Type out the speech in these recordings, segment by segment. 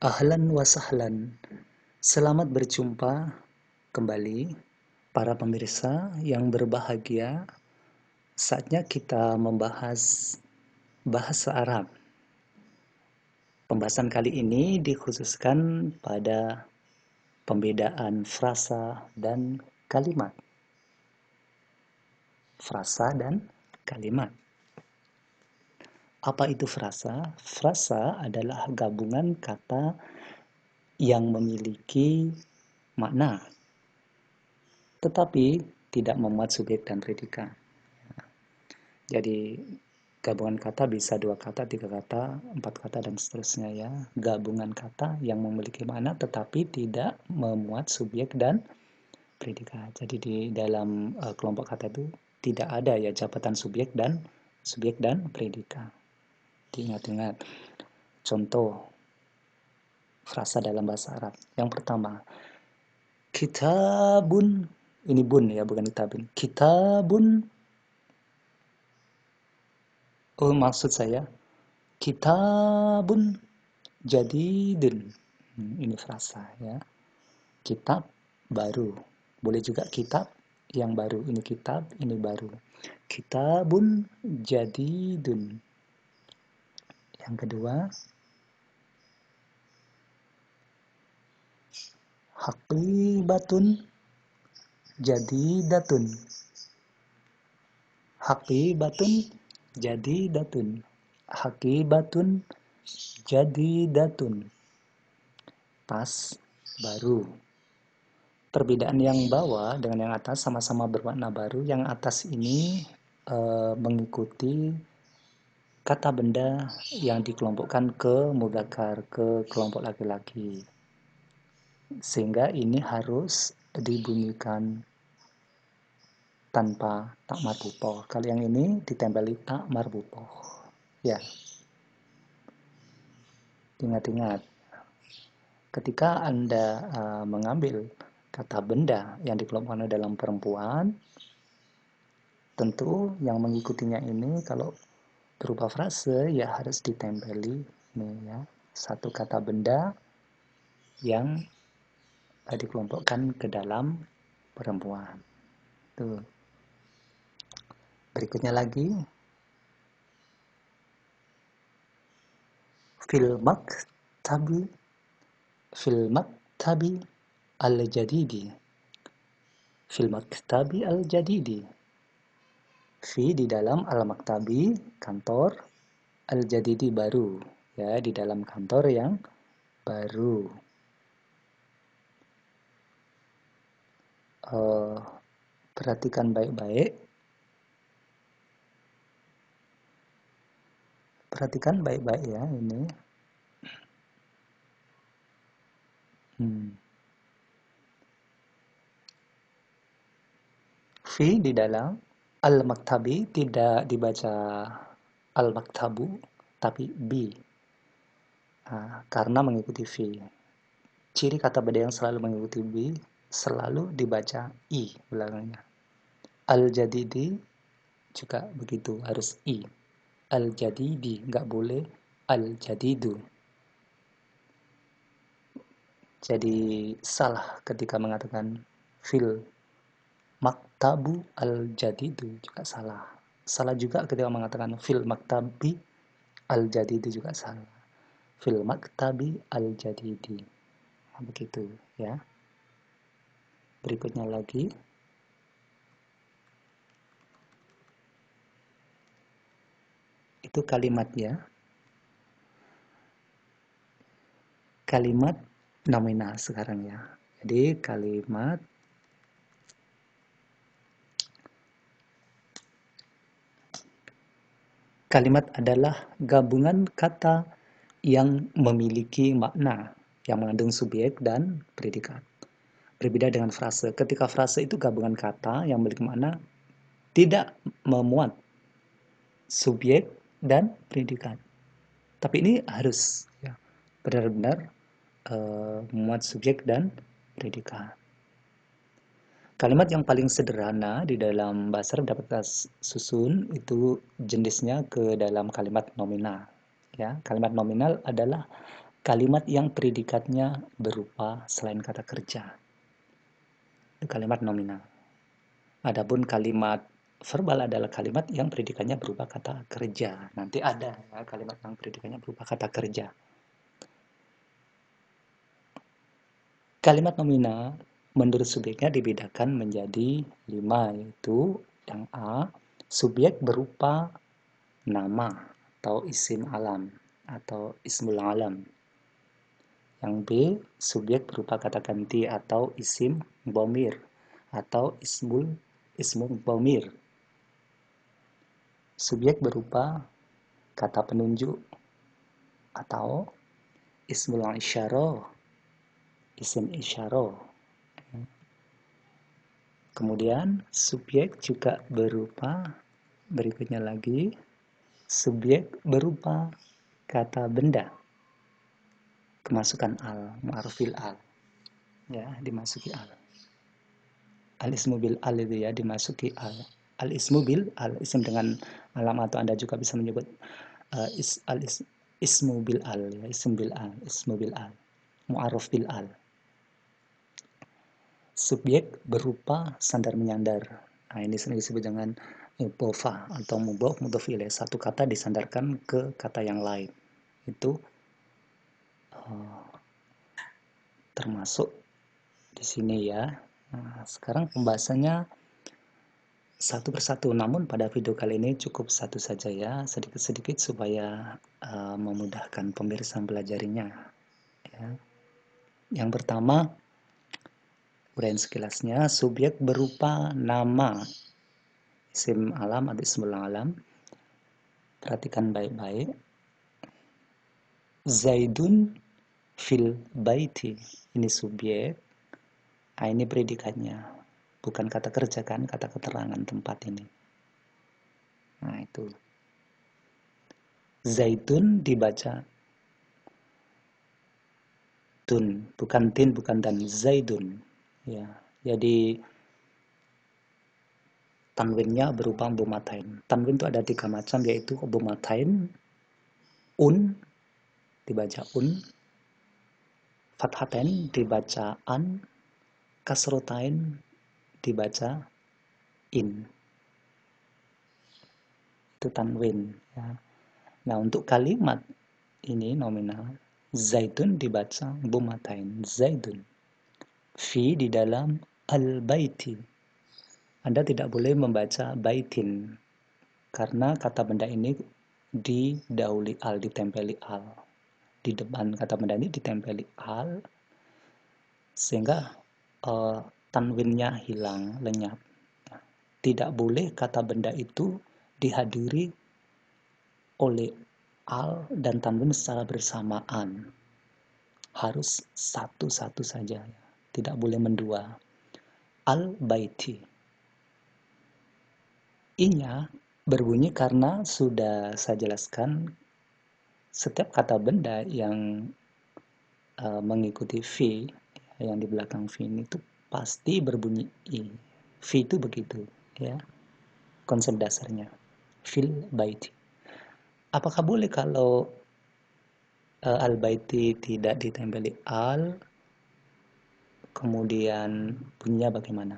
Ahlan wa sahlan. Selamat berjumpa kembali para pemirsa yang berbahagia. Saatnya kita membahas bahasa Arab. Pembahasan kali ini dikhususkan pada pembedaan frasa dan kalimat. Frasa dan kalimat. Apa itu frasa? Frasa adalah gabungan kata yang memiliki makna, tetapi tidak memuat subjek dan predikat. Jadi gabungan kata bisa 2 kata, 3 kata, 4 kata, dan seterusnya ya. Gabungan kata yang memiliki makna tetapi tidak memuat subjek dan predikat. Jadi di dalam kelompok kata itu tidak ada ya jabatan subjek dan predikat. Diingat-ingat. Contoh frasa dalam bahasa Arab. Yang pertama, kitabun. Ini bun ya, bukan kitabun. Kitabun. Oh, maksud saya kitabun jadidun. Ini frasa ya. Kitab baru. Boleh juga kitab yang baru. Ini kitab, ini baru. Kitabun jadidun. Yang kedua, haqibatun jadidatun. Haqibatun jadidatun. Haqibatun jadidatun. Tas baru. Perbedaan yang bawah dengan yang atas sama-sama bermakna baru. Yang atas ini mengikuti kata benda yang dikelompokkan ke mudzakkar, ke kelompok laki-laki. Sehingga ini harus dibunyikan tanpa tak marbutoh. Kalau yang ini ditempeli tak marbutoh. Ya. Ingat-ingat. Ketika Anda mengambil kata benda yang dikelompokkan dalam perempuan, tentu yang mengikutinya ini kalau berupa frase ya harus ditempeli nih ya, satu kata benda yang dikelompokkan ke dalam perempuan. Tuh. Berikutnya lagi, fil maktabi al-jadidi. Fil maktabi al-jadidi. Fi di dalam al-maktabi, kantor, al-jadidi baru. Ya, di dalam kantor yang baru. Perhatikan baik-baik. Perhatikan baik-baik ya ini. Fi di dalam al-maktabi tidak dibaca al-maktabu tapi bi. Karena mengikuti fi. Ciri kata benda yang selalu mengikuti bi selalu dibaca i belakangnya. Al-jadidi juga begitu, harus i. Al-jadidi, nggak boleh al-jadidu. Jadi salah ketika mengatakan fil maktabu al-jadidu, juga salah. Salah juga ketika mengatakan fil maktabi al-jadidu, juga salah. Fil maktabi al-jadidi. Nah, begitu ya. Berikutnya lagi. Itu kalimat ya. Kalimat nominal sekarang ya. Jadi kalimat adalah gabungan kata yang memiliki makna, yang mengandung subjek dan predikat. Berbeda dengan frase. Ketika frase itu gabungan kata yang memiliki makna, tidak memuat subjek dan predikat. Tapi ini harus ya, benar-benar memuat subjek dan predikat. Kalimat yang paling sederhana di dalam bahasa Arab dapat kita susun itu jenisnya ke dalam kalimat nominal. Ya, kalimat nominal adalah kalimat yang predikatnya berupa selain kata kerja. Itu kalimat nominal. Adapun kalimat verbal adalah kalimat yang predikatnya berupa kata kerja. Nanti ada ya, kalimat yang predikatnya berupa kata kerja. Kalimat nominal menurut subjeknya dibedakan menjadi 5, yaitu yang A, subjek berupa nama atau isim alam atau ismul alam. Yang B, subjek berupa kata ganti atau isim dhamir atau ismul dhamir. Subjek berupa kata penunjuk atau ismul isyarah, isim isyarah. Kemudian subjek juga berupa, berikutnya lagi, subjek berupa kata benda, kemasukan al, ma'ruf bil al, ya, dimasuki al. Al ismu bil al itu ya, dimasuki al. Al ismu bil al, isim dengan alam, atau Anda juga bisa menyebut ismu bil al, ya, isim bil al, ismu bil al, mu'arraf bil al. Subjek berupa sandar menyandar. Nah, ini sering disebut dengan idhofah atau mudhof ilaih. Satu kata disandarkan ke kata yang lain. Itu termasuk di sini ya. Nah, sekarang pembahasannya satu persatu. Namun pada video kali ini cukup satu saja ya, sedikit-sedikit supaya memudahkan pemirsa mempelajarinya. Ya. Yang pertama, uraian sekilasnya, subjek berupa nama, isim alam atau ismul alam. Perhatikan baik-baik. Zaidun fil baiti. Ini subjek. Nah, ini predikatnya. Bukan kata kerja kan, kata keterangan tempat ini. Nah, itu. Zaidun dibaca tun, bukan tin, bukan dan, zaidun. Ya. Jadi tanwinnya berupa dhammatain. Tanwin itu ada 3 macam, yaitu dhammatain, dibaca fathatain dibaca an, kasrotain dibaca in. Itu tanwin ya. Nah, untuk kalimat ini nominal, zaitun dibaca dhammatain, zaidun. Fi di dalam al-baiti. Anda tidak boleh membaca baitin karena kata benda ini didahului al, ditempeli al. Di depan kata benda ini ditempeli al sehingga tanwinnya hilang, lenyap. Tidak boleh kata benda itu dihadiri oleh al dan tanwin secara bersamaan. Harus satu-satu saja, tidak boleh mendua. Al-baiti. I-nya berbunyi karena sudah saya jelaskan setiap kata benda yang mengikuti fi, yang di belakang fi ini itu pasti berbunyi i. Fi itu begitu ya. Konsep dasarnya. Fil baiti. Apakah boleh kalau al-baiti tidak ditempeli al, kemudian bunyinya bagaimana?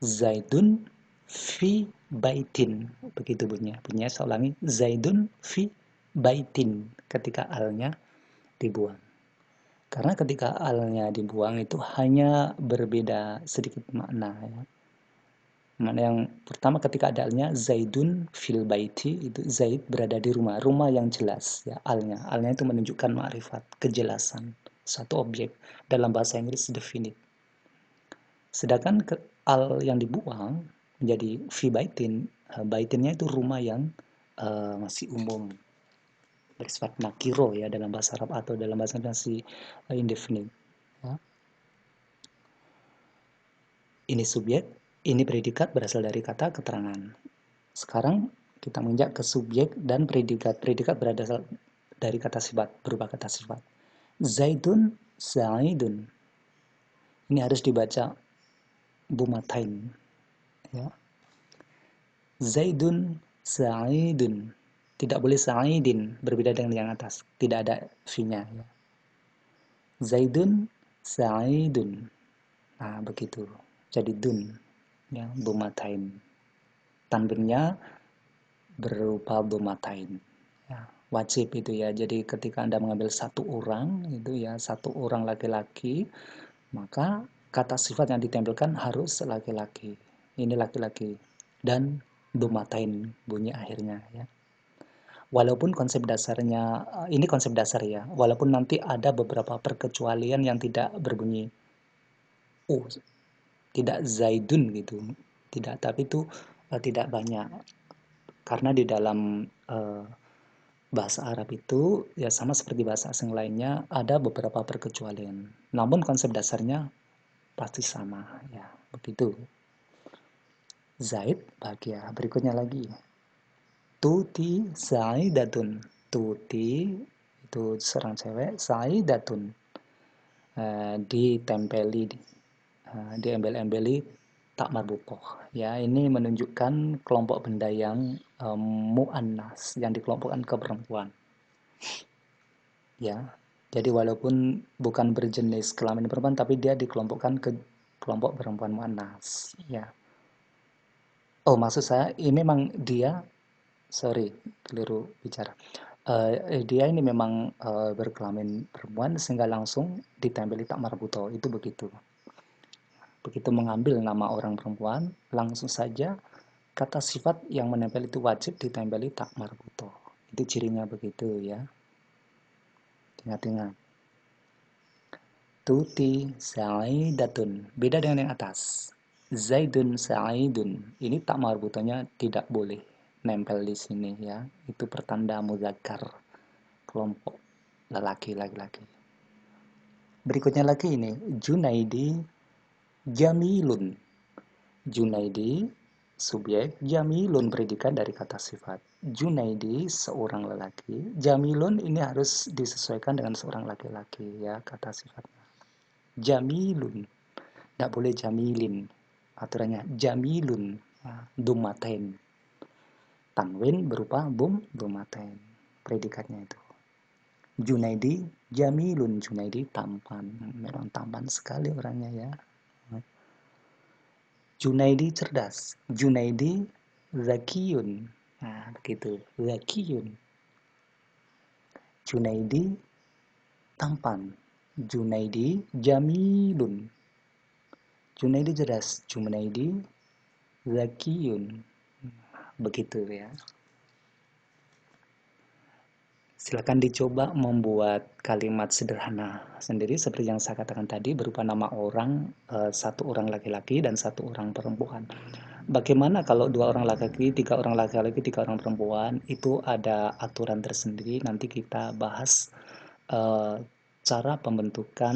Zaidun fi baitin, begitu bunyinya. Bunyinya saya ulangi, Zaidun fi baitin, ketika alnya dibuang. Karena ketika alnya dibuang itu hanya berbeda sedikit makna ya. Makna yang pertama ketika ada alnya, Zaidun fil baiti, itu Zaid berada di rumah, rumah yang jelas ya, alnya. Alnya itu menunjukkan ma'rifat, kejelasan satu objek, dalam bahasa Inggris definite. Sedangkan al yang dibuang menjadi fi baitin, baitinnya itu rumah yang masih umum, bersifat nakiro ya dalam bahasa Arab, atau dalam bahasa masih indefinite ya. Ini subjek, ini predikat berasal dari kata keterangan. Sekarang kita menginjak ke subjek dan predikat. Predikat berasal dari kata sifat, berupa kata sifat. Zaidun, Zaidun. Ini harus dibaca dhammatain ya. Zaidun, Sa'idun. Tidak boleh Sa'idin, berbeda dengan yang atas. Tidak ada fi-nya ya. Zaidun sa'idun. Nah, begitu. Jadi dun, ya, domatain. Tanwinnya berupa domatain. Ya, wajib itu ya. Jadi ketika Anda mengambil satu orang, itu ya, satu orang laki-laki, maka kata sifat yang ditempelkan harus laki-laki. Ini laki-laki. Dan domatain bunyi akhirnya ya. Walaupun konsep dasarnya, ini konsep dasar ya, walaupun nanti ada beberapa perkecualian yang tidak berbunyi oh, tidak zaidun gitu, tidak, tapi itu tidak banyak, karena di dalam bahasa Arab itu ya sama seperti bahasa asing lainnya ada beberapa perkecualian, namun konsep dasarnya pasti sama ya, begitu. Zaid bahagia. Berikutnya lagi, Tuti Zaidatun. Tuti itu seorang cewek, Zaidatun ditempeli, diembel-embeli tak marbutoh. Ya, ini menunjukkan kelompok benda yang mu'annas, yang dikelompokkan ke perempuan. Ya, jadi walaupun bukan berjenis kelamin perempuan, tapi dia dikelompokkan ke kelompok perempuan mu'annas. Ya. Oh, maksud saya ini memang dia, sorry, keliru bicara. Dia ini memang berkelamin perempuan sehingga langsung ditempeli tak marbuto, itu begitu. Begitu mengambil nama orang perempuan, langsung saja kata sifat yang menempel itu wajib ditempeli tak marbuto. Itu cirinya begitu ya. Ingat-ingat. Tuti sa'idatun. Beda dengan yang atas. Zaidun sa'idun. Ini tak marbutonya tidak boleh nempel di sini ya. Itu pertanda muzakkar, kelompok laki-laki. Berikutnya lagi ini, Junaidi jamilun. Junaidi subjek, jamilun predikat dari kata sifat. Junaidi seorang lelaki, jamilun ini harus disesuaikan dengan seorang laki-laki ya kata sifatnya. Jamilun, tidak boleh jamilin. Aturannya jamilun, dumaten. Tanwin berupa dumaten. Predikatnya itu. Junaidi jamilun, Junaidi tampan. Memang tampan sekali orangnya ya. Junaidi cerdas. Junaidi zakiyun. Nah, begitu. Zakiyun. Junaidi tampan. Junaidi jamilun. Junaidi cerdas. Junaidi zakiyun. Begitu ya. Silakan dicoba membuat kalimat sederhana sendiri seperti yang saya katakan tadi, berupa nama orang, satu orang laki-laki dan satu orang perempuan. Bagaimana kalau dua orang laki-laki, tiga orang laki-laki, tiga orang perempuan? Itu ada aturan tersendiri. Nanti kita bahas cara pembentukan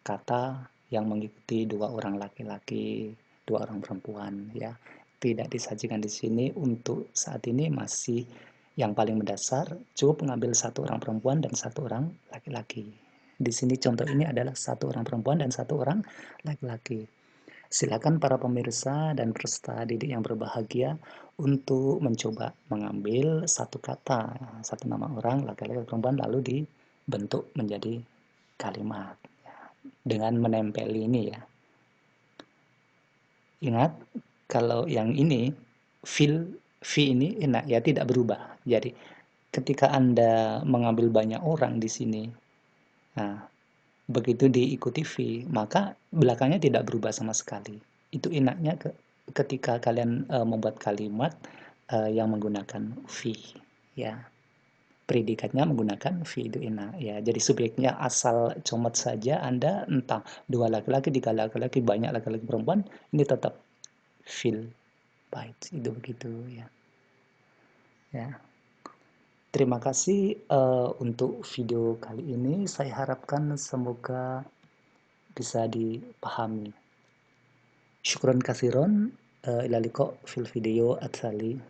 kata yang mengikuti dua orang laki-laki, dua orang perempuan ya. Tidak disajikan di sini untuk saat ini, masih yang paling mendasar, cukup mengambil satu orang perempuan dan satu orang laki-laki. Di sini contoh ini adalah satu orang perempuan dan satu orang laki-laki. Silakan para pemirsa dan peserta didik yang berbahagia untuk mencoba mengambil satu kata, satu nama orang, laki-laki atau perempuan, lalu dibentuk menjadi kalimat dengan menempeli ini ya. Ingat, kalau yang ini, ini enak ya, tidak berubah. Jadi ketika Anda mengambil banyak orang di sini, nah, begitu diikuti maka belakangnya tidak berubah sama sekali. Itu enaknya ketika kalian membuat kalimat yang menggunakan ya. Predikatnya menggunakan itu enak ya. Jadi subjeknya asal comot saja Anda, entah dua laki-laki, tiga laki-laki, banyak laki-laki perempuan, ini tetap feel bites, itu begitu ya. Ya. Terima kasih untuk video kali ini. Saya harapkan semoga bisa dipahami. Syukron kasiron, ila liqa fil video atsali.